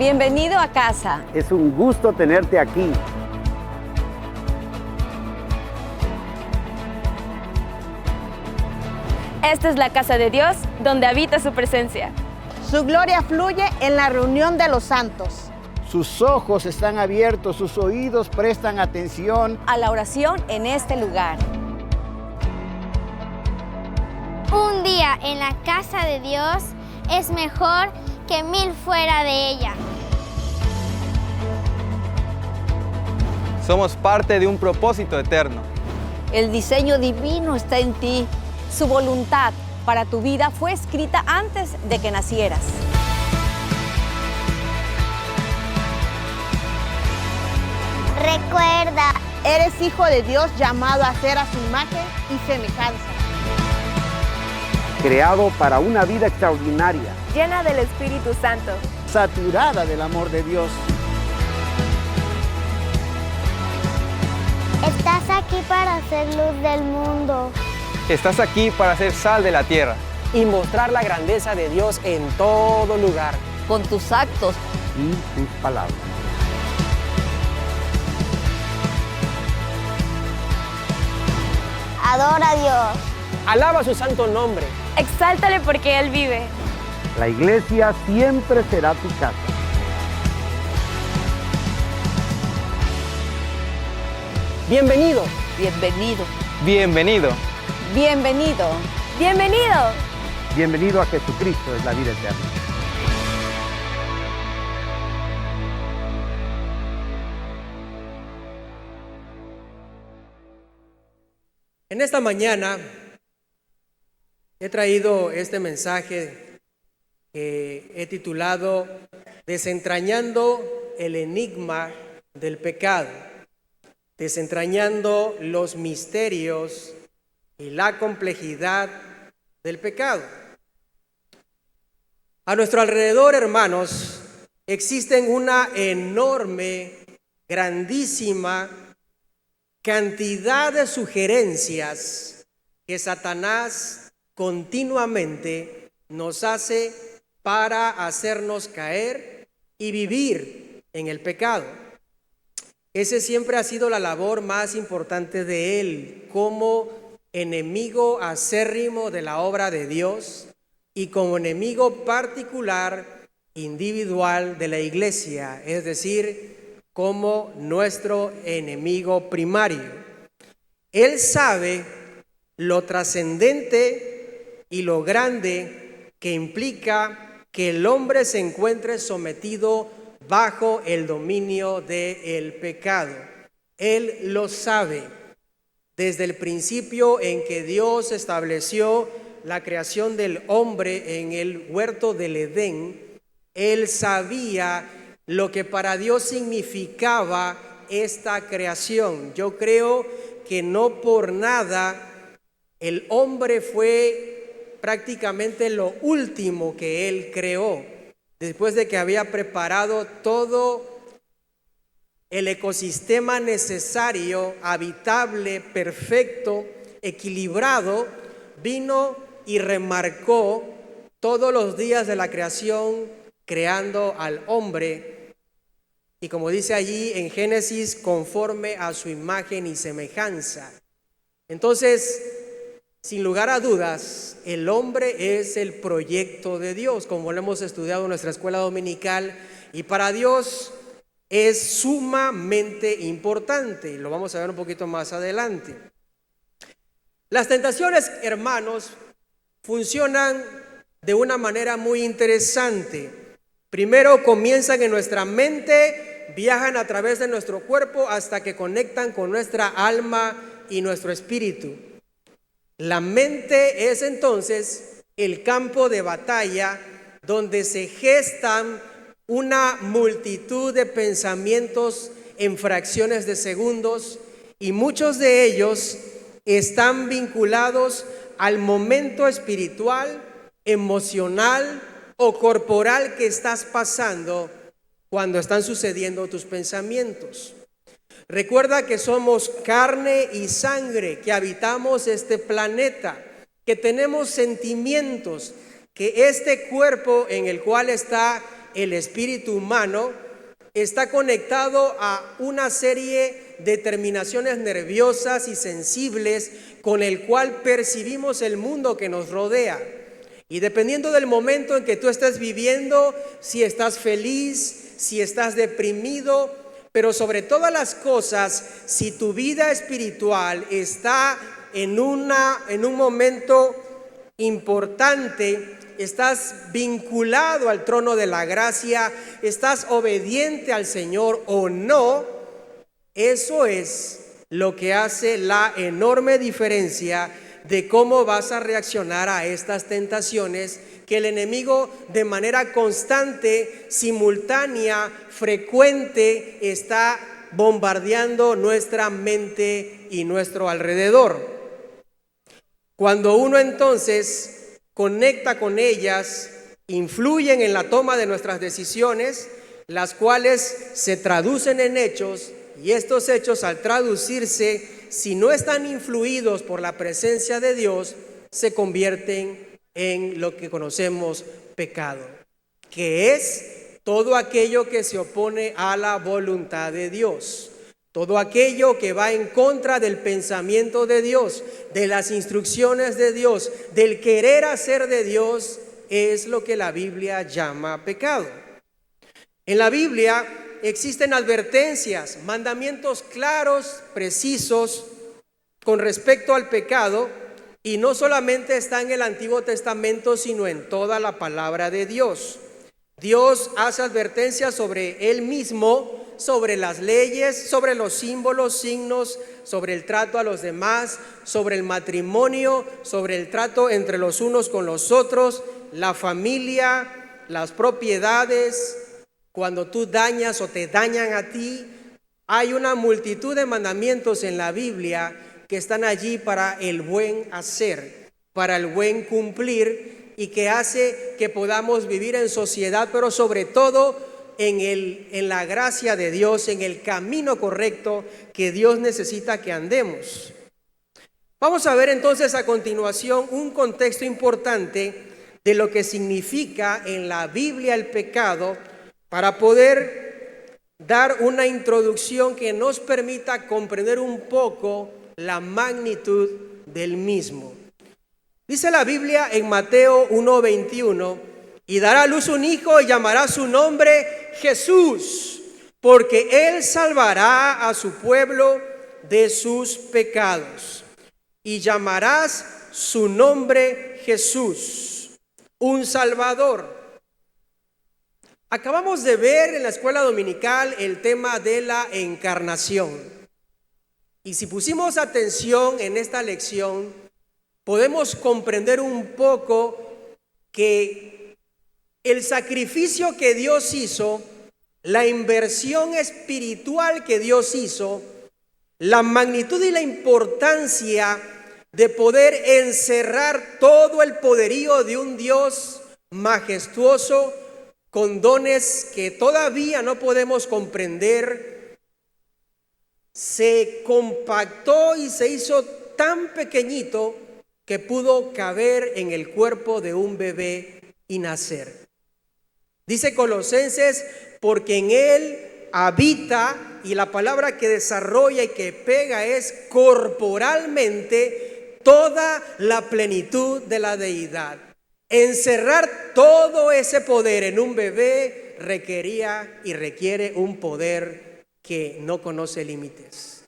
Bienvenido a casa. Es un gusto tenerte aquí. Esta es la casa de Dios, donde habita su presencia. Su gloria fluye en la reunión de los santos. Sus ojos están abiertos, sus oídos prestan atención A la oración en este lugar. Un día en la casa de Dios es mejor que 1000 fuera de ella. Somos parte de un propósito eterno. El diseño divino está en ti. Su voluntad para tu vida fue escrita antes de que nacieras. Recuerda, Eres hijo de Dios llamado a ser a su imagen y semejanza. creado para una vida extraordinaria, Llena del Espíritu Santo. saturada del amor de Dios. estás aquí para ser luz del mundo. Estás aquí para ser sal de la tierra. Y mostrar la grandeza de Dios en todo lugar. Con tus actos, Y sus palabras. Adora a Dios. Alaba su santo nombre. Exáltale porque Él vive. La iglesia siempre será tu casa. Bienvenido. bienvenido. Bienvenido. Bienvenido. ¡Bienvenido! Bienvenido a Jesucristo, es la vida eterna. En esta mañana he traído este mensaje que he titulado Desentrañando el enigma del pecado, desentrañando los misterios y la complejidad del pecado. A nuestro alrededor, hermanos, existen una enorme, grandísima cantidad de sugerencias que Satanás continuamente nos hace para hacernos caer y vivir en el pecado. Ese siempre ha sido la labor más importante de él, como enemigo acérrimo de la obra de Dios y como enemigo particular, individual de la iglesia, es decir, como nuestro enemigo primario. Él sabe lo trascendente y lo grande que implica que el hombre se encuentre sometido bajo el dominio del pecado. Él lo sabe. Desde el principio en que Dios estableció la creación del hombre en el huerto del Edén, Él sabía lo que para Dios significaba esta creación. Yo creo que no por nada el hombre fue prácticamente lo último que Él creó, después de que había preparado todo el ecosistema necesario, habitable, perfecto, equilibrado, vino y remarcó todos los días de la creación, creando al hombre, y como dice allí en Génesis, conforme a su imagen y semejanza. Entonces, sin lugar a dudas, el hombre es el proyecto de Dios, como lo hemos estudiado en nuestra escuela dominical, y para Dios es sumamente importante. Lo vamos a ver un poquito más adelante. Las tentaciones, hermanos, funcionan de una manera muy interesante. Primero comienzan en nuestra mente, viajan a través de nuestro cuerpo hasta que conectan con nuestra alma y nuestro espíritu. La mente es entonces el campo de batalla donde se gestan una multitud de pensamientos en fracciones de segundos, y muchos de ellos están vinculados al momento espiritual, emocional o corporal que estás pasando cuando están sucediendo tus pensamientos. Recuerda que somos carne y sangre, que habitamos este planeta, que tenemos sentimientos, que este cuerpo en el cual está el espíritu humano está conectado a una serie de terminaciones nerviosas y sensibles con el cual percibimos el mundo que nos rodea. Y dependiendo del momento en que tú estés viviendo, si estás feliz, si estás deprimido, pero sobre todas las cosas, si tu vida espiritual está en un momento importante, estás vinculado al trono de la gracia, estás obediente al Señor o no, eso es lo que hace la enorme diferencia de cómo vas a reaccionar a estas tentaciones que el enemigo de manera constante, simultánea, frecuente, está bombardeando nuestra mente y nuestro alrededor. Cuando uno entonces conecta con ellas, influyen en la toma de nuestras decisiones, las cuales se traducen en hechos, y estos hechos, al traducirse, si no están influidos por la presencia de Dios, se convierten en lo que conocemos pecado, que es todo aquello que se opone a la voluntad de Dios. Todo aquello que va en contra del pensamiento de Dios, de las instrucciones de Dios, del querer hacer de Dios, es lo que la Biblia llama pecado. En la Biblia existen advertencias, mandamientos claros, precisos, con respecto al pecado, y no solamente está en el Antiguo Testamento, sino en toda la palabra de Dios. Dios hace advertencias sobre Él mismo, sobre las leyes, sobre los símbolos, signos, sobre el trato a los demás, sobre el matrimonio, sobre el trato entre los unos con los otros, la familia, las propiedades. Cuando tú dañas o te dañan a ti, hay una multitud de mandamientos en la Biblia que están allí para el buen hacer, para el buen cumplir, y que hace que podamos vivir en sociedad, pero sobre todo en la gracia de Dios, en el camino correcto que Dios necesita que andemos. Vamos a ver entonces a continuación un contexto importante de lo que significa en la Biblia el pecado, para poder dar una introducción que nos permita comprender un poco la magnitud del mismo. Dice la Biblia en Mateo 1:21: y dará a luz un hijo y llamará su nombre Jesús, porque él salvará a su pueblo de sus pecados. Y llamarás su nombre Jesús, un Salvador. Acabamos de ver en la escuela dominical el tema de la encarnación. Y si pusimos atención en esta lección, podemos comprender un poco que el sacrificio que Dios hizo, la inversión espiritual que Dios hizo, la magnitud y la importancia de poder encerrar todo el poderío de un Dios majestuoso con dones que todavía no podemos comprender, se compactó y se hizo tan pequeñito que pudo caber en el cuerpo de un bebé y nacer. Dice Colosenses: porque en él habita, y la palabra que desarrolla y que pega es corporalmente, toda la plenitud de la deidad. Encerrar todo ese poder en un bebé requería y requiere un poder que no conoce límites.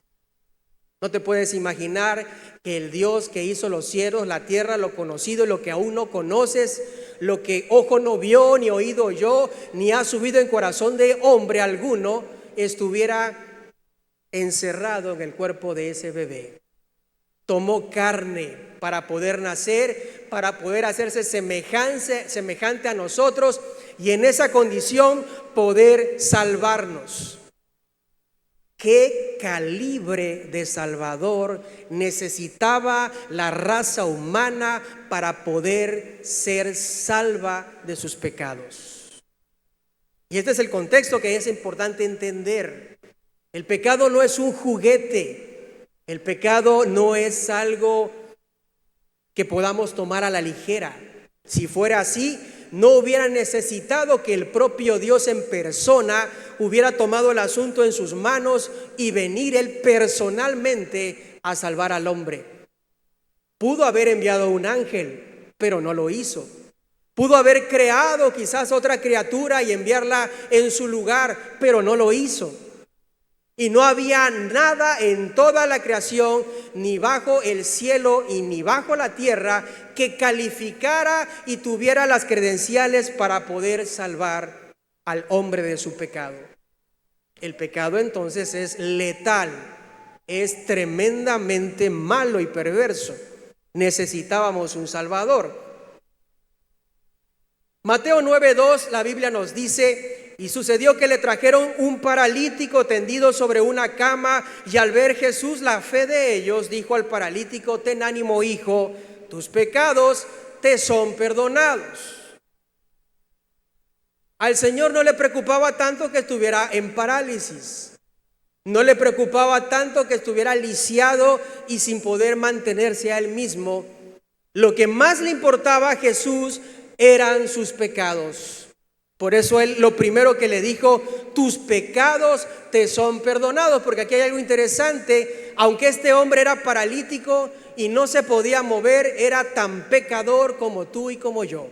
No te puedes imaginar que el Dios que hizo los cielos, la tierra, lo conocido y lo que aún no conoces, lo que ojo no vio, ni oído oyó, ni ha subido en corazón de hombre alguno, estuviera encerrado en el cuerpo de ese bebé. Tomó carne para poder nacer, para poder hacerse semejante a nosotros, y en esa condición poder salvarnos. ¿Qué calibre de Salvador necesitaba la raza humana para poder ser salva de sus pecados? Y este es el contexto que es importante entender. El pecado no es un juguete. El pecado no es algo que podamos tomar a la ligera. Si fuera así, no hubiera necesitado que el propio Dios en persona hubiera tomado el asunto en sus manos y venir Él personalmente a salvar al hombre. Pudo haber enviado un ángel, pero no lo hizo. Pudo haber creado quizás otra criatura y enviarla en su lugar, pero no lo hizo. Y no había nada en toda la creación, ni bajo el cielo y ni bajo la tierra, que calificara y tuviera las credenciales para poder salvar al hombre de su pecado. El pecado entonces es letal, es tremendamente malo y perverso. Necesitábamos un Salvador. Mateo 9:2, la Biblia nos dice: y sucedió que le trajeron un paralítico tendido sobre una cama, y al ver Jesús la fe de ellos, dijo al paralítico: ten ánimo, hijo, tus pecados te son perdonados. Al Señor no le preocupaba tanto que estuviera en parálisis, no le preocupaba tanto que estuviera lisiado y sin poder mantenerse a él mismo. Lo que más le importaba a Jesús eran sus pecados. Por eso él lo primero que le dijo: tus pecados te son perdonados. Porque aquí hay algo interesante: aunque este hombre era paralítico y no se podía mover, era tan pecador como tú y como yo.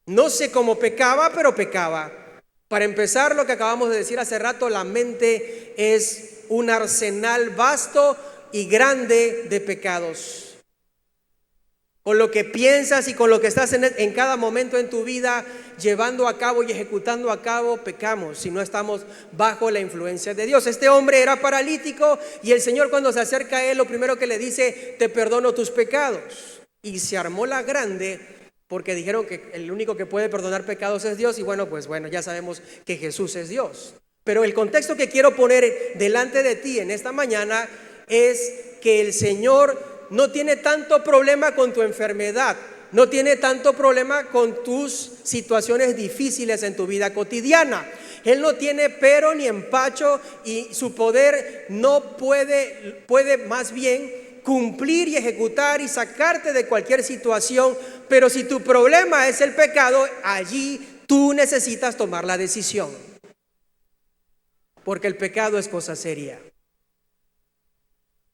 No sé cómo pecaba, pero pecaba. Para empezar, lo que acabamos de decir hace rato, la mente es un arsenal vasto y grande de pecados. Con lo que piensas y con lo que estás en cada momento en tu vida llevando a cabo y ejecutando a cabo, pecamos si no estamos bajo la influencia de Dios. Este hombre era paralítico y el Señor, cuando se acerca a él, lo primero que le dice: te perdono tus pecados. Y se armó la grande, porque dijeron que el único que puede perdonar pecados es Dios. Y bueno, ya sabemos que Jesús es Dios. Pero el contexto que quiero poner delante de ti en esta mañana es que el Señor no tiene tanto problema con tu enfermedad, no tiene tanto problema con tus situaciones difíciles en tu vida cotidiana. Él no tiene pero ni empacho, y su poder no puede más bien cumplir y ejecutar y sacarte de cualquier situación. Pero si tu problema es el pecado, allí tú necesitas tomar la decisión, porque el pecado es cosa seria.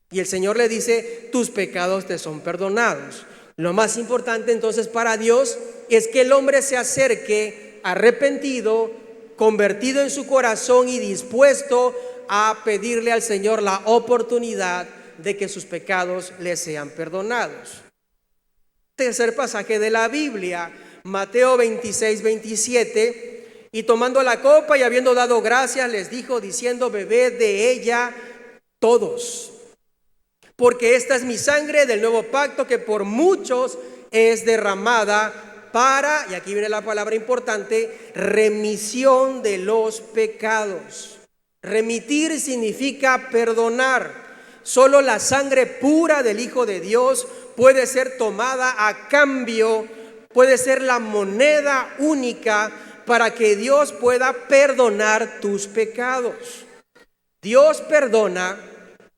Y el Señor le dice: tus pecados te son perdonados. Lo más importante entonces para Dios es que el hombre se acerque arrepentido, convertido en su corazón y dispuesto a pedirle al Señor la oportunidad de que sus pecados le sean perdonados. Tercer pasaje de la Biblia, Mateo 26:27. Y tomando la copa y habiendo dado gracias, les dijo diciendo: bebed de ella todos, porque esta es mi sangre del nuevo pacto, que por muchos es derramada para, y aquí viene la palabra importante, remisión de los pecados. Remitir significa perdonar. Solo la sangre pura del Hijo de Dios puede ser tomada a cambio, puede ser la moneda única para que Dios pueda perdonar tus pecados. Dios perdona,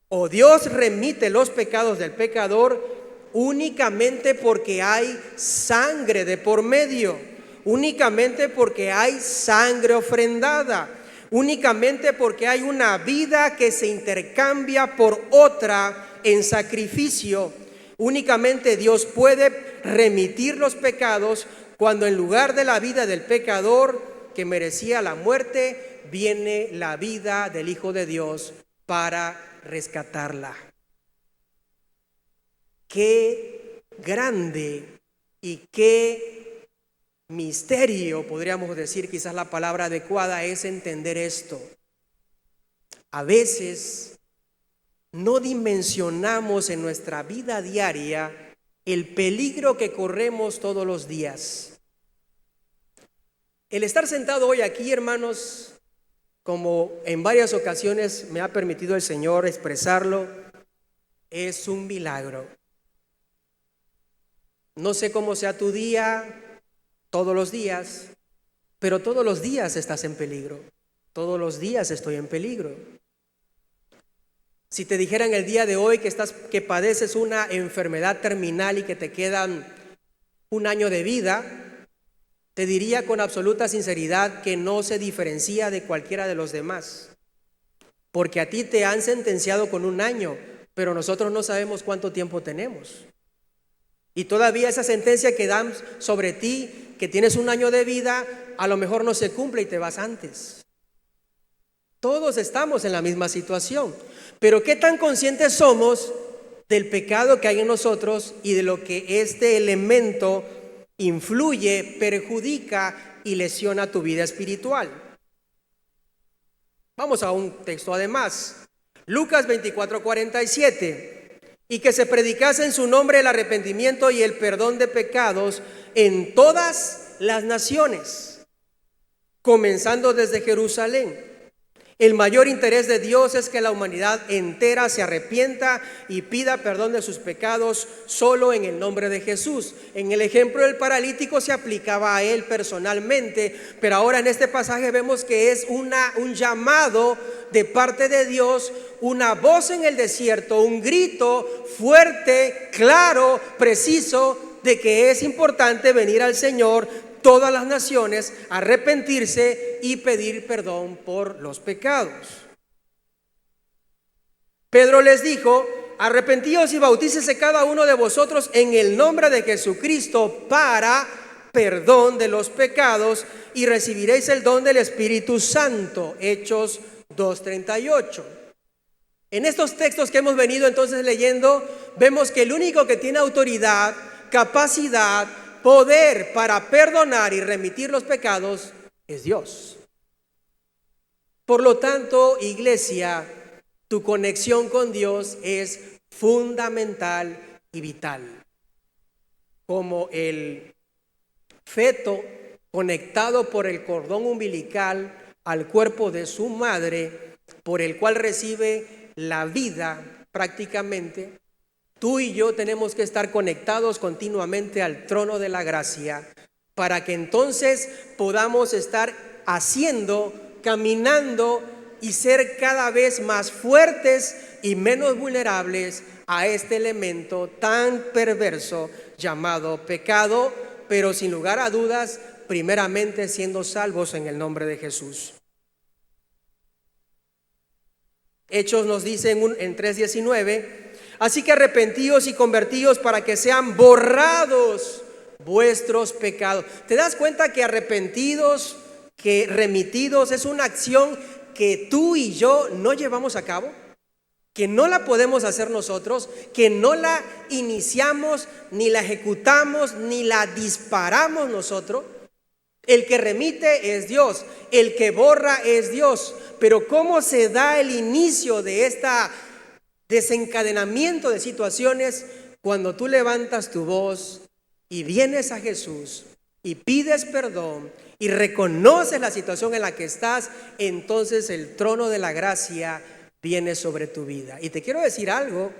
o Dios remite los pecados del pecador únicamente porque hay sangre de por medio, únicamente porque hay sangre ofrendada, únicamente porque hay una vida que se intercambia por otra en sacrificio. Únicamente Dios puede remitir los pecados cuando en lugar de la vida del pecador que merecía la muerte, viene la vida del Hijo de Dios para rescatarla. Qué grande y qué misterio, podríamos decir, quizás la palabra adecuada es entender esto. A veces no dimensionamos en nuestra vida diaria el peligro que corremos todos los días. El estar sentado hoy aquí, hermanos, como en varias ocasiones me ha permitido el Señor expresarlo, es un milagro. No sé cómo sea tu día, todos los días, pero todos los días estás en peligro. Todos los días estoy en peligro. Si te dijeran el día de hoy que padeces una enfermedad terminal y que te quedan un año de vida, te diría con absoluta sinceridad que no se diferencia de cualquiera de los demás. Porque a ti te han sentenciado con 1 año, pero nosotros no sabemos cuánto tiempo tenemos. Y todavía esa sentencia que dan sobre ti, que tienes 1 año de vida, a lo mejor no se cumple y te vas antes. Todos estamos en la misma situación. Pero ¿qué tan conscientes somos del pecado que hay en nosotros y de lo que este elemento influye, perjudica y lesiona tu vida espiritual? Vamos a un texto además. Lucas 24:47. Y que se predicase en su nombre el arrepentimiento y el perdón de pecados en todas las naciones, comenzando desde Jerusalén. El mayor interés de Dios es que la humanidad entera se arrepienta y pida perdón de sus pecados solo en el nombre de Jesús. En el ejemplo del paralítico se aplicaba a él personalmente, pero ahora en este pasaje vemos que es un llamado de parte de Dios, una voz en el desierto, un grito fuerte, claro, preciso, de que es importante venir al Señor, todas las naciones, arrepentirse y pedir perdón por los pecados. Pedro les dijo: arrepentíos y bautícese cada uno de vosotros en el nombre de Jesucristo para perdón de los pecados y recibiréis el don del Espíritu Santo. Hechos 2:38. En estos textos que hemos venido entonces leyendo, vemos que el único que tiene autoridad, capacidad, poder para perdonar y remitir los pecados es Dios. Por lo tanto, iglesia, tu conexión con Dios es fundamental y vital. Como el feto conectado por el cordón umbilical al cuerpo de su madre, por el cual recibe la vida prácticamente, tú y yo tenemos que estar conectados continuamente al trono de la gracia para que entonces podamos estar haciendo, caminando y ser cada vez más fuertes y menos vulnerables a este elemento tan perverso llamado pecado, pero sin lugar a dudas, primeramente siendo salvos en el nombre de Jesús. Hechos nos dice en 3:19: así que arrepentíos y convertíos para que sean borrados vuestros pecados. ¿Te das cuenta que arrepentidos, que remitidos es una acción que tú y yo no llevamos a cabo? Que no la podemos hacer nosotros, que no la iniciamos, ni la ejecutamos, ni la disparamos nosotros. El que remite es Dios, el que borra es Dios. Pero ¿cómo se da el inicio de esta desencadenamiento de situaciones? Cuando tú levantas tu voz y vienes a Jesús y pides perdón y reconoces la situación en la que estás, entonces el trono de la gracia viene sobre tu vida. Y te quiero decir algo,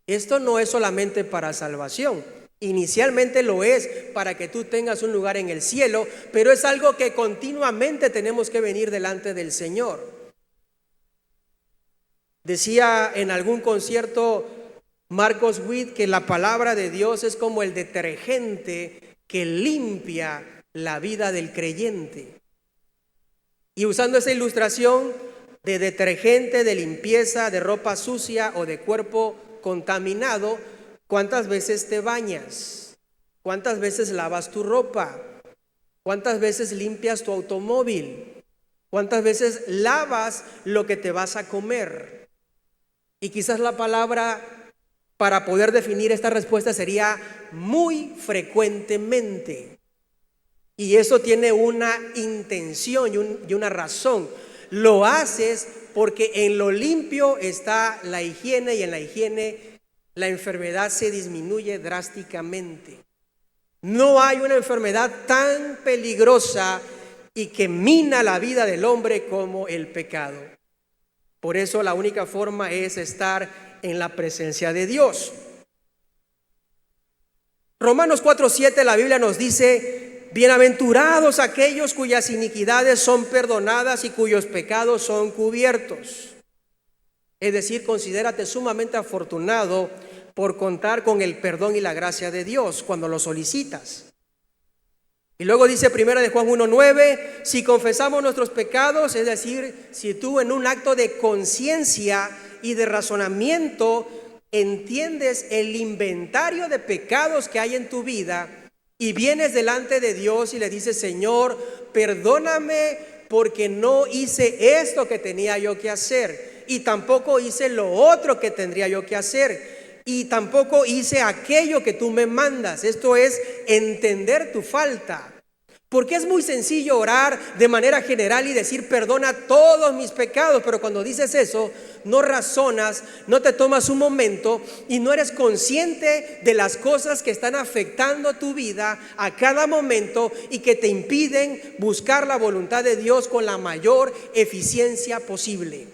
esto no es solamente para salvación. Inicialmente lo es para que tú tengas un lugar en el cielo, pero es algo que continuamente tenemos que venir delante del Señor. Decía en algún concierto Marcos Witt que la palabra de Dios es como el detergente que limpia la vida del creyente. Y usando esa ilustración de detergente, de limpieza, de ropa sucia o de cuerpo contaminado, ¿cuántas veces te bañas? ¿Cuántas veces lavas tu ropa? ¿Cuántas veces limpias tu automóvil? ¿Cuántas veces lavas lo que te vas a comer? Y quizás la palabra para poder definir esta respuesta sería muy frecuentemente. Y eso tiene una intención y una razón. Lo haces porque en lo limpio está la higiene y en la higiene la enfermedad se disminuye drásticamente. No hay una enfermedad tan peligrosa y que mina la vida del hombre como el pecado. Por eso la única forma es estar en la presencia de Dios. Romanos 4:7, la Biblia nos dice: bienaventurados aquellos cuyas iniquidades son perdonadas y cuyos pecados son cubiertos. Es decir, considérate sumamente afortunado por contar con el perdón y la gracia de Dios cuando lo solicitas. Y luego dice 1 Juan 1:9, si confesamos nuestros pecados, es decir, si tú en un acto de conciencia y de razonamiento entiendes el inventario de pecados que hay en tu vida y vienes delante de Dios y le dices, Señor, perdóname porque no hice esto que tenía yo que hacer y tampoco hice lo otro que tendría yo que hacer y tampoco hice aquello que tú me mandas. Esto es entender tu falta. Porque es muy sencillo orar de manera general y decir perdona todos mis pecados, pero cuando dices eso no razonas, no te tomas un momento y no eres consciente de las cosas que están afectando tu vida a cada momento y que te impiden buscar la voluntad de Dios con la mayor eficiencia posible.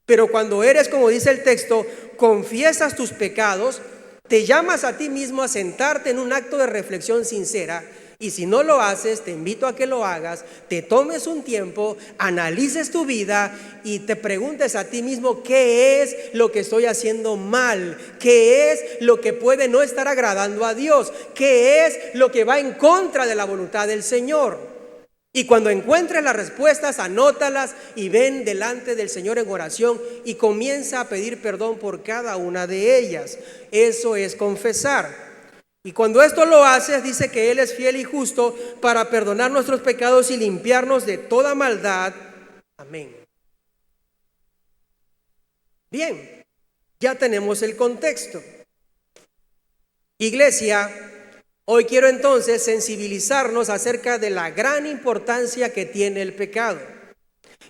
Pero cuando eres, como dice el texto, confiesas tus pecados, te llamas a ti mismo a sentarte en un acto de reflexión sincera. Y si no lo haces, te invito a que lo hagas, te tomes un tiempo, analices tu vida y te preguntes a ti mismo qué es lo que estoy haciendo mal, qué es lo que puede no estar agradando a Dios, qué es lo que va en contra de la voluntad del Señor. Y cuando encuentres las respuestas, anótalas y ven delante del Señor en oración y comienza a pedir perdón por cada una de ellas. Eso es confesar. Y cuando esto lo haces, dice que Él es fiel y justo para perdonar nuestros pecados y limpiarnos de toda maldad. Amén. Bien, ya tenemos el contexto. Iglesia, hoy quiero entonces sensibilizarnos acerca de la gran importancia que tiene el pecado.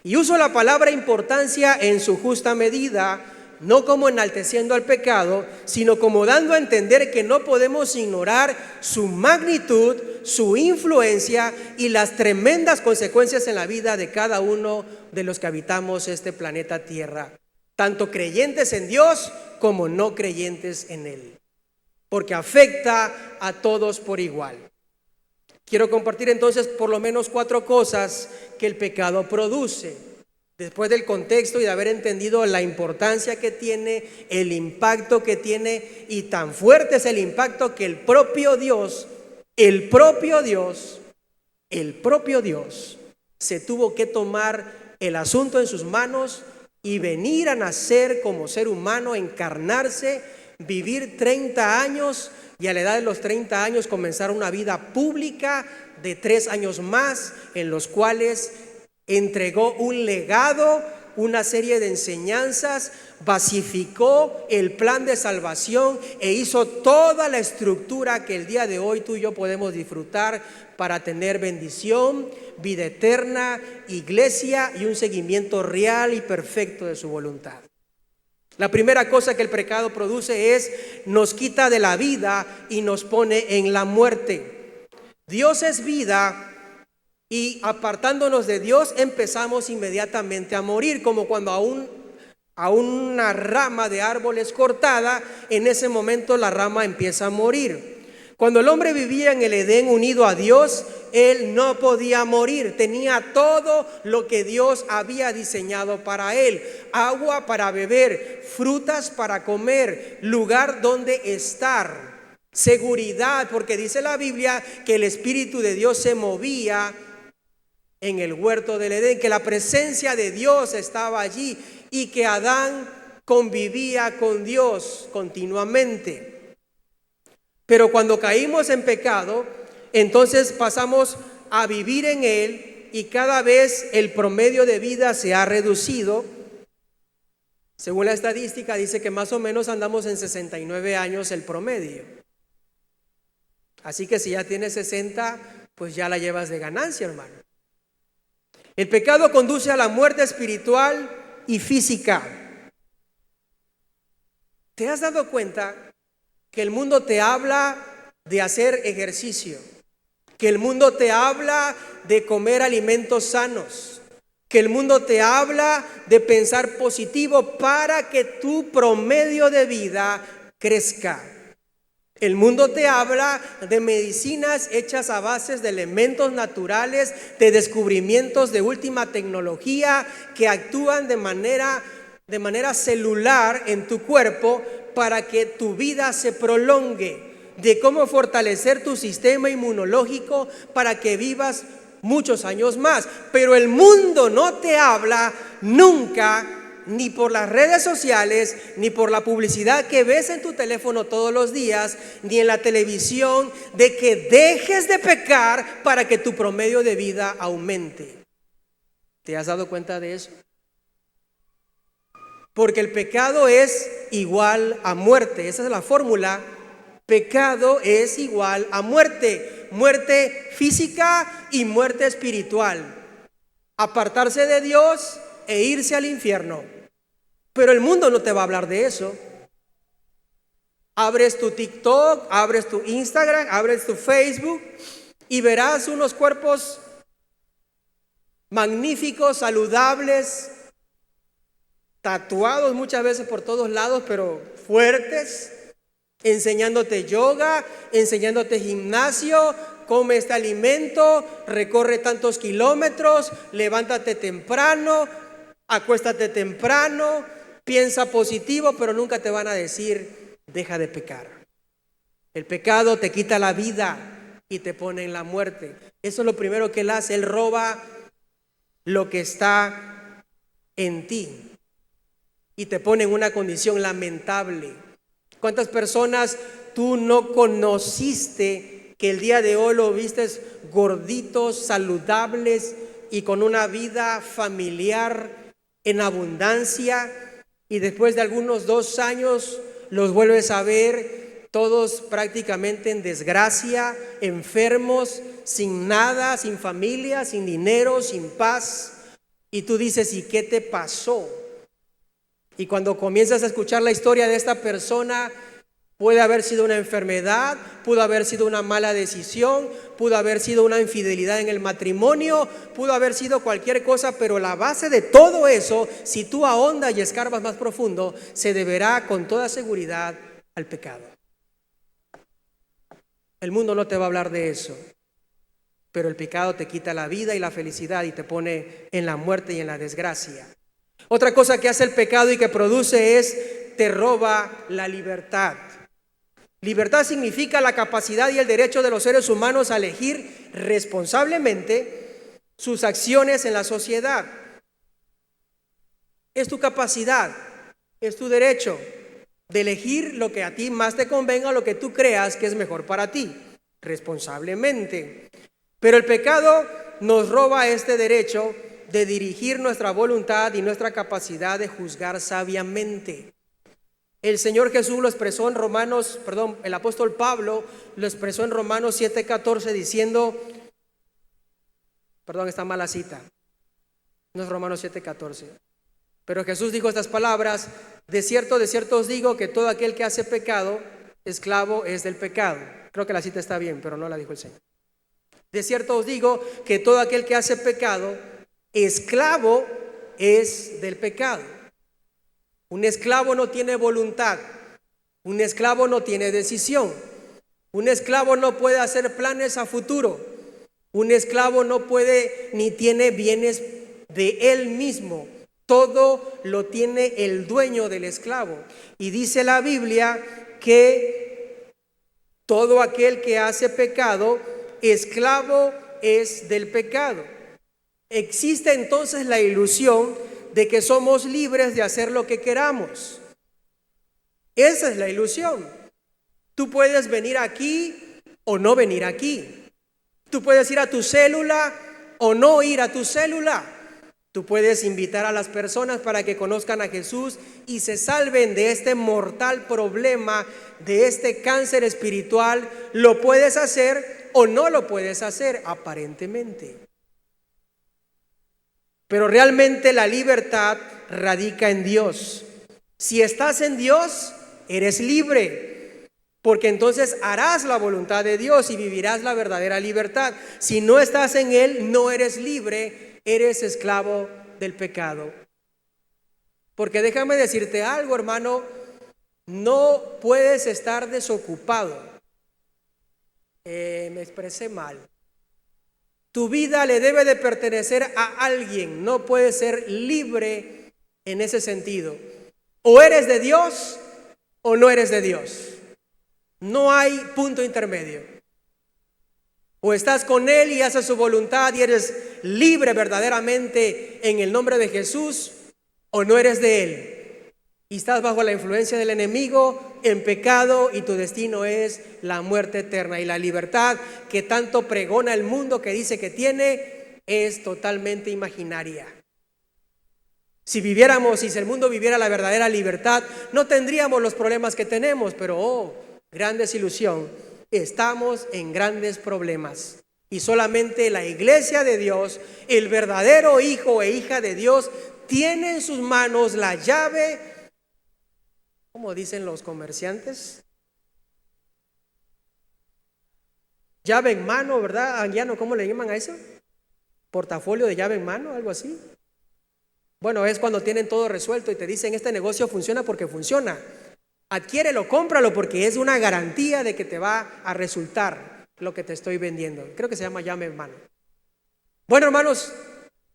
Y uso la palabra importancia en su justa medida, no como enalteciendo al pecado, sino como dando a entender que no podemos ignorar su magnitud, su influencia y las tremendas consecuencias en la vida de cada uno de los que habitamos este planeta Tierra, tanto creyentes en Dios como no creyentes en Él, porque afecta a todos por igual. Quiero compartir entonces por lo menos 4 cosas que el pecado produce. Después del contexto y de haber entendido la importancia que tiene, el impacto que tiene, y tan fuerte es el impacto que el propio Dios se tuvo que tomar el asunto en sus manos y venir a nacer como ser humano, encarnarse, vivir 30 años y a la edad de los 30 años comenzar una vida pública de 3 años más en los cuales entregó un legado, una serie de enseñanzas, basificó el plan de salvación e hizo toda la estructura que el día de hoy tú y yo podemos disfrutar para tener bendición, vida eterna, iglesia y un seguimiento real y perfecto de su voluntad. La primera cosa que el pecado produce es nos quita de la vida y nos pone en la muerte. Dios es vida. Y apartándonos de Dios empezamos inmediatamente a morir, como cuando a una rama de árbol es cortada, en ese momento la rama empieza a morir. Cuando el hombre vivía en el Edén unido a Dios, él no podía morir, tenía todo lo que Dios había diseñado para él: agua para beber, frutas para comer, lugar donde estar, seguridad, porque dice la Biblia que el Espíritu de Dios se movía en el huerto del Edén, que la presencia de Dios estaba allí y que Adán convivía con Dios continuamente. Pero cuando caímos en pecado, entonces pasamos a vivir en él y cada vez el promedio de vida se ha reducido. Según la estadística dice que más o menos andamos en 69 años el promedio. Así que si ya tienes 60, pues ya la llevas de ganancia, hermano. El pecado conduce a la muerte espiritual y física. ¿Te has dado cuenta que el mundo te habla de hacer ejercicio? Que el mundo te habla de comer alimentos sanos. Que el mundo te habla de pensar positivo para que tu promedio de vida crezca. El mundo te habla de medicinas hechas a bases de elementos naturales, de descubrimientos de última tecnología que actúan de manera celular en tu cuerpo para que tu vida se prolongue. de cómo fortalecer tu sistema inmunológico para que vivas muchos años más. Pero el mundo no te habla nunca, ni por las redes sociales, ni por la publicidad que ves en tu teléfono todos los días, ni en la televisión, de que dejes de pecar para que tu promedio de vida aumente. ¿Te has dado cuenta de eso? Porque el pecado es igual a muerte. Esa es la fórmula. Pecado es igual a muerte. Muerte física y muerte espiritual. Apartarse de Dios e irse al infierno. Pero el mundo no te va a hablar de eso. Abres tu TikTok, abres tu Instagram, abres tu Facebook y verás unos cuerpos magníficos, saludables, tatuados muchas veces por todos lados, pero fuertes, enseñándote yoga, enseñándote gimnasio, come este alimento, recorre tantos kilómetros, levántate temprano, acuéstate temprano, piensa positivo, pero nunca te van a decir, deja de pecar. El pecado te quita la vida y te pone en la muerte. Eso es lo primero que él hace. Él roba lo que está en ti y te pone en una condición lamentable. ¿Cuántas personas tú no conociste que el día de hoy lo vistes gorditos, saludables y con una vida familiar en abundancia, y después de algunos 2 años los vuelves a ver todos prácticamente en desgracia, enfermos, sin nada, sin familia, sin dinero, sin paz? Y tú dices, ¿y qué te pasó? Y cuando comienzas a escuchar la historia de esta persona, puede haber sido una enfermedad, pudo haber sido una mala decisión, pudo haber sido una infidelidad en el matrimonio, pudo haber sido cualquier cosa, pero la base de todo eso, si tú ahondas y escarbas más profundo, se deberá con toda seguridad al pecado. El mundo no te va a hablar de eso, pero el pecado te quita la vida y la felicidad y te pone en la muerte y en la desgracia. Otra cosa que hace el pecado y que produce es, te roba la libertad. Libertad significa la capacidad y el derecho de los seres humanos a elegir responsablemente sus acciones en la sociedad. Es tu capacidad, es tu derecho de elegir lo que a ti más te convenga, lo que tú creas que es mejor para ti, responsablemente. Pero el pecado nos roba este derecho de dirigir nuestra voluntad y nuestra capacidad de juzgar sabiamente. El Señor Jesús lo expresó en el apóstol Pablo lo expresó en Romanos 7:14 diciendo, está mala cita, no es Romanos 7:14, pero Jesús dijo estas palabras: de cierto os digo que todo aquel que hace pecado, esclavo es del pecado. Creo que la cita está bien, pero no la dijo el Señor. De cierto os digo que todo aquel que hace pecado, esclavo es del pecado. Un esclavo no tiene voluntad, un esclavo no tiene decisión, un esclavo no puede hacer planes a futuro, un esclavo no puede ni tiene bienes de él mismo, todo lo tiene el dueño del esclavo. Y dice la Biblia que todo aquel que hace pecado, esclavo es del pecado. Existe entonces la ilusión de que somos libres de hacer lo que queramos. Esa es la ilusión. Tú puedes venir aquí o no venir aquí. Tú puedes ir a tu célula o no ir a tu célula. Tú puedes invitar a las personas para que conozcan a Jesús y se salven de este mortal problema, de este cáncer espiritual. Lo puedes hacer o no lo puedes hacer, aparentemente. Pero realmente la libertad radica en Dios. Si estás en Dios, eres libre, porque entonces harás la voluntad de Dios y vivirás la verdadera libertad. Si no estás en Él, no eres libre, eres esclavo del pecado. Porque déjame decirte algo, hermano, no puedes estar desocupado. Me expresé mal. Tu vida le debe de pertenecer a alguien, no puedes ser libre en ese sentido. O eres de Dios o no eres de Dios. No hay punto intermedio. O estás con Él y haces su voluntad y eres libre verdaderamente en el nombre de Jesús, o no eres de Él y estás bajo la influencia del enemigo en pecado, y tu destino es la muerte eterna. Y la libertad que tanto pregona el mundo, que dice que tiene, es totalmente imaginaria. Si viviéramos, si el mundo viviera la verdadera libertad, no tendríamos los problemas que tenemos. Pero gran desilusión, estamos en grandes problemas. Y solamente la iglesia de Dios, el verdadero hijo e hija de Dios, tiene en sus manos la llave, ¿cómo dicen los comerciantes? Llave en mano, ¿verdad? Anguiano, ¿cómo le llaman a eso? Portafolio de llave en mano, algo así. Bueno, es cuando tienen todo resuelto y te dicen: este negocio funciona porque funciona. Adquiérelo, cómpralo, porque es una garantía de que te va a resultar lo que te estoy vendiendo. Creo que se llama llave en mano. Bueno, hermanos,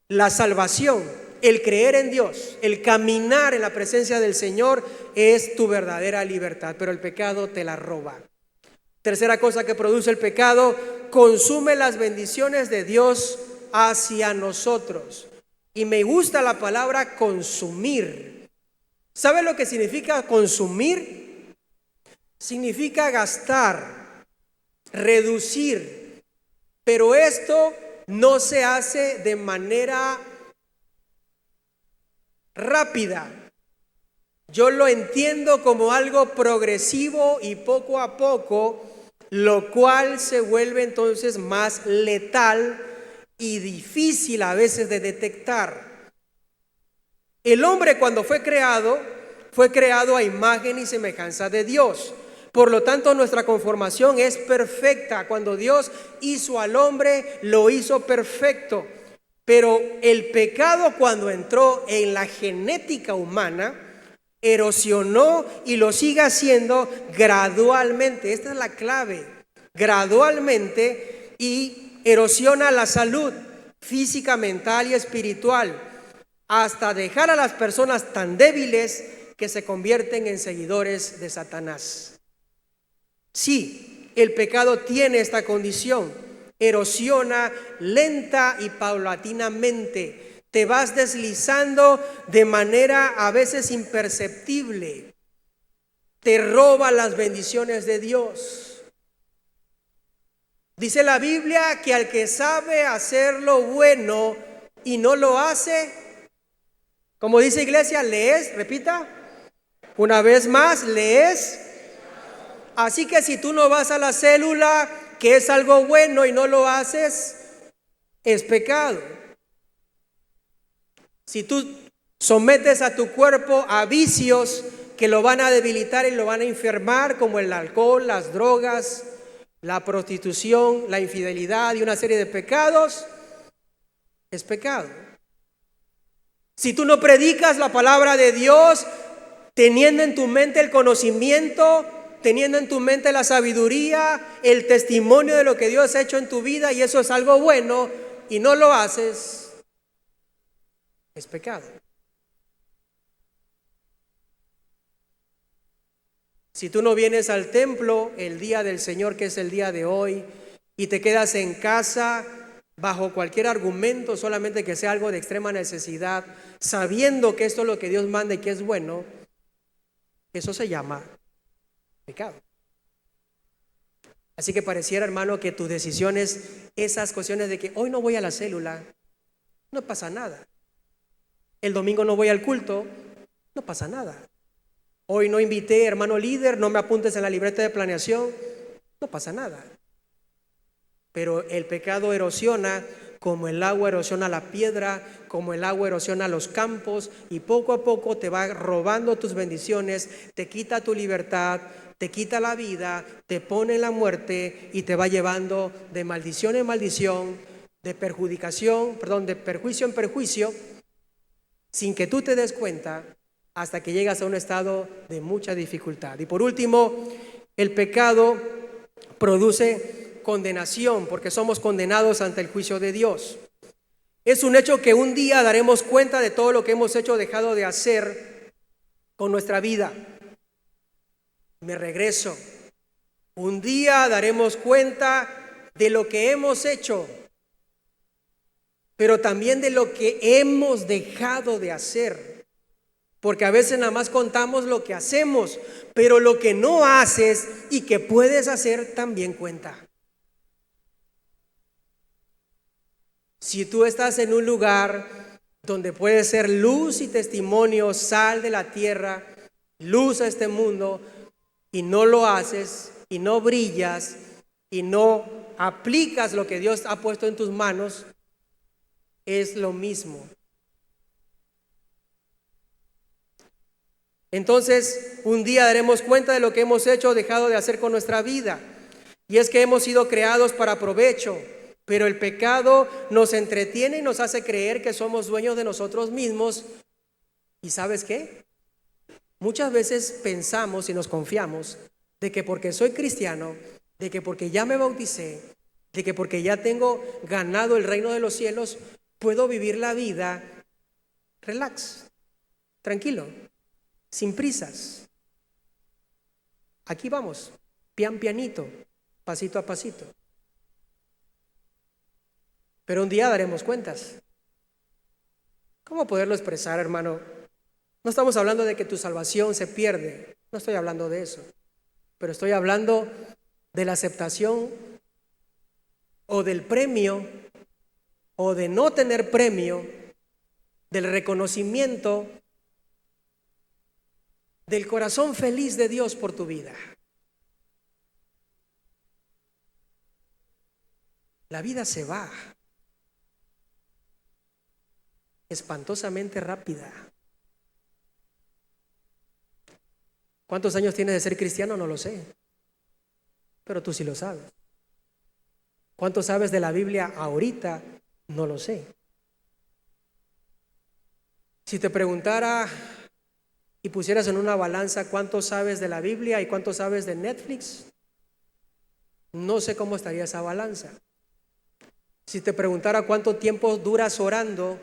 la salvación, el creer en Dios, el caminar en la presencia del Señor es tu verdadera libertad, pero el pecado te la roba. Tercera cosa que produce el pecado: consume las bendiciones de Dios hacia nosotros. Y me gusta la palabra consumir. ¿Sabe lo que significa consumir? Significa gastar, reducir, pero esto no se hace de manera rápida. Yo lo entiendo como algo progresivo y poco a poco, lo cual se vuelve entonces más letal y difícil a veces de detectar. El hombre, cuando fue creado a imagen y semejanza de Dios. Por lo tanto, nuestra conformación es perfecta. Cuando Dios hizo al hombre, lo hizo perfecto. Pero el pecado, cuando entró en la genética humana, erosionó, y lo sigue haciendo gradualmente. Esta es la clave: gradualmente, y erosiona la salud física, mental y espiritual, hasta dejar a las personas tan débiles que se convierten en seguidores de Satanás. Sí, el pecado tiene esta condición: erosiona lenta y paulatinamente. Te vas deslizando de manera a veces imperceptible. Te roba las bendiciones de Dios. Dice la Biblia que al que sabe hacer lo bueno y no lo hace, como dice iglesia, le es, repita, una vez más, le es. Así que si tú no vas a la célula, que es algo bueno, y no lo haces, es pecado. Si tú sometes a tu cuerpo a vicios que lo van a debilitar y lo van a enfermar, como el alcohol, las drogas, la prostitución, la infidelidad y una serie de pecados, es pecado. Si tú no predicas la palabra de Dios, teniendo en tu mente el conocimiento, teniendo en tu mente la sabiduría, el testimonio de lo que Dios ha hecho en tu vida, y eso es algo bueno, y no lo haces, es pecado. Si tú no vienes al templo el día del Señor, que es el día de hoy, y te quedas en casa bajo cualquier argumento, solamente que sea algo de extrema necesidad, sabiendo que esto es lo que Dios manda y que es bueno, eso se llama pecado. Así que pareciera, hermano, que tus decisiones, esas cuestiones de que hoy no voy a la célula, no pasa nada. El domingo no voy al culto, no pasa nada. Hoy no invité, hermano líder, no me apuntes en la libreta de planeación, no pasa nada. Pero el pecado erosiona como el agua erosiona la piedra, como el agua erosiona los campos, y poco a poco te va robando tus bendiciones, te quita tu libertad, te quita la vida, te pone en la muerte y te va llevando de maldición en maldición, de perjuicio en perjuicio, sin que tú te des cuenta, hasta que llegas a un estado de mucha dificultad. Y por último, el pecado produce condenación, porque somos condenados ante el juicio de Dios. Es un hecho que un día daremos cuenta de todo lo que hemos hecho o dejado de hacer con nuestra vida. Me regreso Un día daremos cuenta de lo que hemos hecho, pero también de lo que hemos dejado de hacer. Porque a veces nada más contamos lo que hacemos, pero lo que no haces y que puedes hacer también cuenta. Si tú estás en un lugar donde puedes ser luz y testimonio, sal de la tierra, luz a este mundo, y no lo haces, y no brillas, y no aplicas lo que Dios ha puesto en tus manos, es lo mismo. Entonces, un día daremos cuenta de lo que hemos hecho o dejado de hacer con nuestra vida. Y es que hemos sido creados para provecho, pero el pecado nos entretiene y nos hace creer que somos dueños de nosotros mismos. ¿Y sabes qué? Muchas veces pensamos y nos confiamos de que porque soy cristiano, de que porque ya me bauticé, de que porque ya tengo ganado el reino de los cielos, puedo vivir la vida relax, tranquilo, sin prisas. Aquí vamos, pian pianito, pasito a pasito. Pero un día daremos cuentas. ¿Cómo poderlo expresar, hermano? No estamos hablando de que tu salvación se pierde, no estoy hablando de eso, pero estoy hablando de la aceptación o del premio o de no tener premio, del reconocimiento del corazón feliz de Dios por tu vida. La vida se va espantosamente rápida. ¿Cuántos años tienes de ser cristiano? No lo sé, pero tú sí lo sabes. ¿Cuánto sabes de la Biblia ahorita? No lo sé. Si te preguntara y pusieras en una balanza cuánto sabes de la Biblia y cuánto sabes de Netflix, no sé cómo estaría esa balanza. Si te preguntara cuánto tiempo duras orando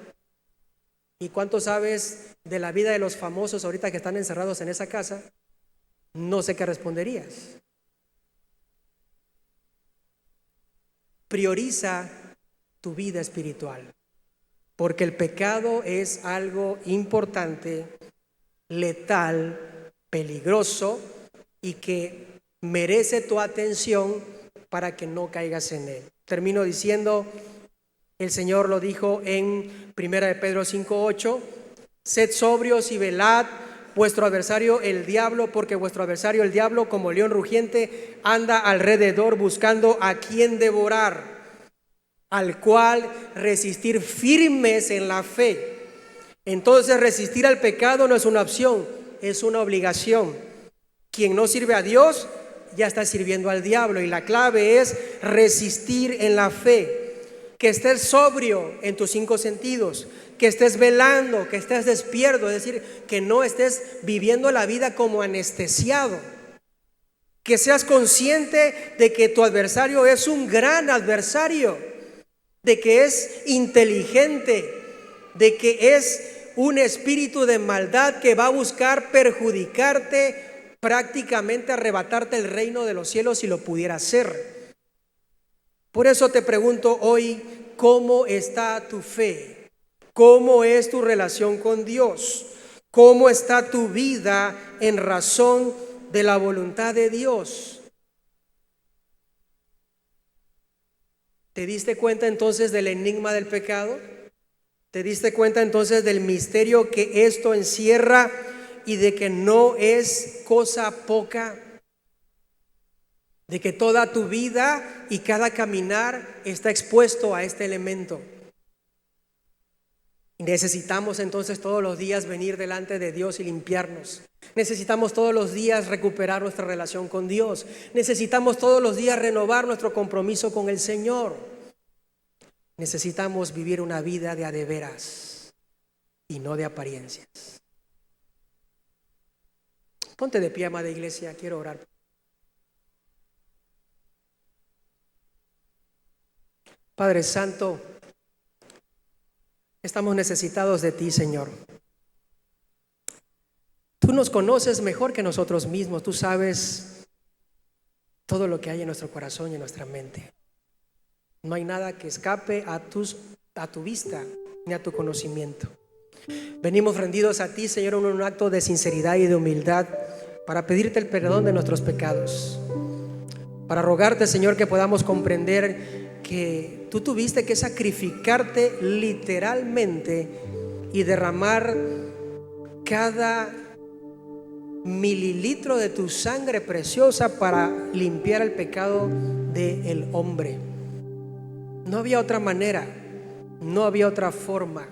y cuánto sabes de la vida de los famosos ahorita que están encerrados en esa casa, no sé qué responderías. Prioriza tu vida espiritual, porque el pecado es algo importante, letal, peligroso y que merece tu atención para que no caigas en él. Termino diciendo, el Señor lo dijo en 1 de Pedro 5:8, sed sobrios y velad, vuestro adversario el diablo, porque vuestro adversario el diablo, como león rugiente, anda alrededor buscando a quien devorar, al cual resistir firmes en la fe. Entonces resistir al pecado no es una opción, es una obligación. Quien no sirve a Dios ya está sirviendo al diablo, y la clave es resistir en la fe. Que estés sobrio en tus 5 sentidos, que estés velando, que estés despierto, es decir, que no estés viviendo la vida como anestesiado. Que seas consciente de que tu adversario es un gran adversario, de que es inteligente, de que es un espíritu de maldad que va a buscar perjudicarte, prácticamente arrebatarte el reino de los cielos si lo pudiera hacer. Por eso te pregunto hoy, ¿cómo está tu fe? ¿Cómo es tu relación con Dios? ¿Cómo está tu vida en razón de la voluntad de Dios? ¿Te diste cuenta entonces del enigma del pecado? ¿Te diste cuenta entonces del misterio que esto encierra y de que no es cosa poca? De que toda tu vida y cada caminar está expuesto a este elemento. Necesitamos entonces todos los días venir delante de Dios y limpiarnos. Necesitamos todos los días recuperar nuestra relación con Dios. Necesitamos todos los días renovar nuestro compromiso con el Señor. Necesitamos vivir una vida de a de veras y no de apariencias. Ponte de pie, amada iglesia, quiero orar. Padre Santo, estamos necesitados de ti, Señor. Tú nos conoces mejor que nosotros mismos. Tú todo lo que hay en nuestro corazón y en nuestra mente. No hay nada que escape a tu vista ni a tu conocimiento. Venimos rendidos a ti, Señor, en un acto de sinceridad y de humildad para pedirte el perdón de nuestros pecados, para rogarte, Señor, que podamos comprender que tú tuviste que sacrificarte literalmente y derramar cada mililitro de tu sangre preciosa para limpiar el pecado del hombre. No había otra manera, no había otra forma.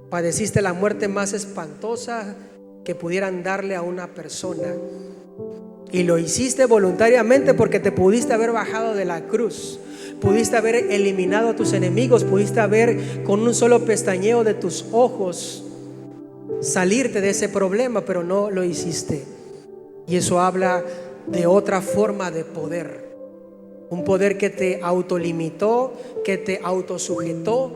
Padeciste la muerte más espantosa que pudieran darle a una persona, y lo hiciste voluntariamente porque te pudiste haber bajado de la cruz, pudiste haber eliminado a tus enemigos, pudiste haber con un solo pestañeo de tus ojos salirte de ese problema, pero no lo hiciste. Y eso habla de otra forma de poder, un poder que te autolimitó, que te autosujetó.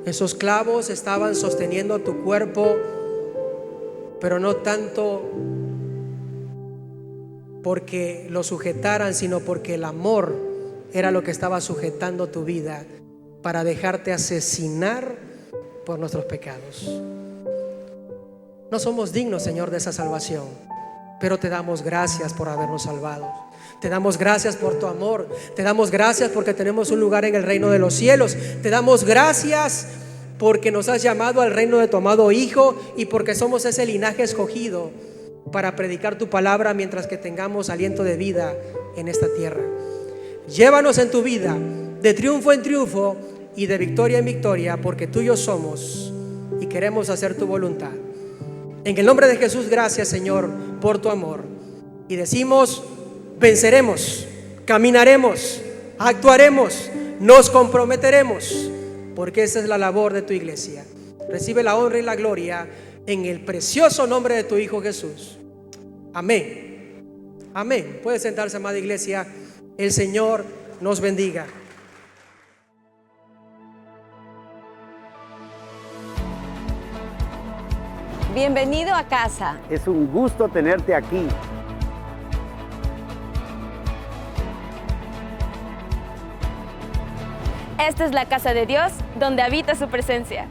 Esos clavos estaban sosteniendo tu cuerpo, pero no tanto porque lo sujetaran, sino porque el amor era lo que estaba sujetando tu vida para dejarte asesinar por nuestros pecados. No somos dignos, Señor, de esa salvación, pero te damos gracias por habernos salvado. Te damos gracias por tu amor. Te damos gracias porque tenemos un lugar en el reino de los cielos. Te damos gracias porque nos has llamado al reino de tu amado Hijo y porque somos ese linaje escogido para predicar tu palabra mientras que tengamos aliento de vida en esta tierra. Llévanos en tu vida de triunfo en triunfo y de victoria en victoria, porque tuyos somos y queremos hacer tu voluntad. En el nombre de Jesús, gracias, Señor, por tu amor. Y decimos: venceremos, caminaremos, actuaremos, nos comprometeremos, porque esa es la labor de tu iglesia. Recibe la honra y la gloria en el precioso nombre de tu Hijo Jesús. Amén. Amén. Puede sentarse, amada iglesia. El Señor nos bendiga. Bienvenido a casa. Es un gusto tenerte aquí. Esta es la casa de Dios, donde habita su presencia.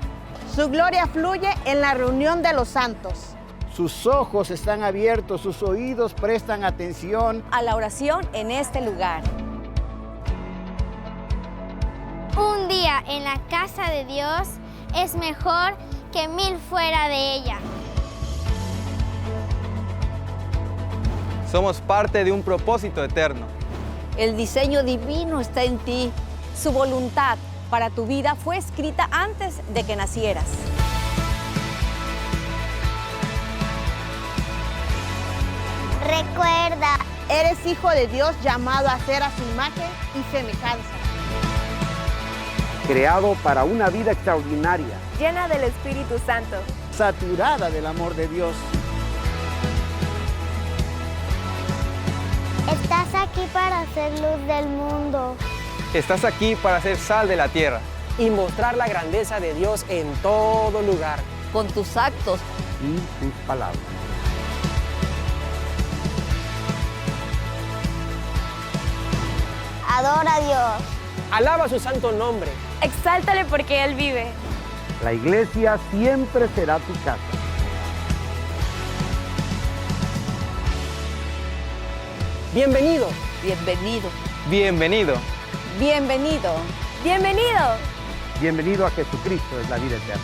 Su gloria fluye en la reunión de los santos. Sus ojos están abiertos, sus oídos prestan atención A la oración en este lugar. Un día en la casa de Dios es mejor que 1000 fuera de ella. Somos parte de un propósito eterno. El diseño divino está en ti. Su voluntad para tu vida fue escrita antes de que nacieras. Recuerda, Eres hijo de Dios, llamado a ser a su imagen y semejanza. creado para una vida extraordinaria, Llena del Espíritu Santo. saturada del amor de Dios. estás aquí para ser luz del mundo. Estás aquí para ser sal de la tierra. y mostrar la grandeza de Dios en todo lugar. Con tus actos Y tus palabras. Adora a Dios. Alaba su santo nombre. Exáltale porque Él vive. La iglesia siempre será tu casa. Bienvenido. bienvenido. Bienvenido. Bienvenido. ¡Bienvenido! Bienvenido a Jesucristo, es la vida eterna.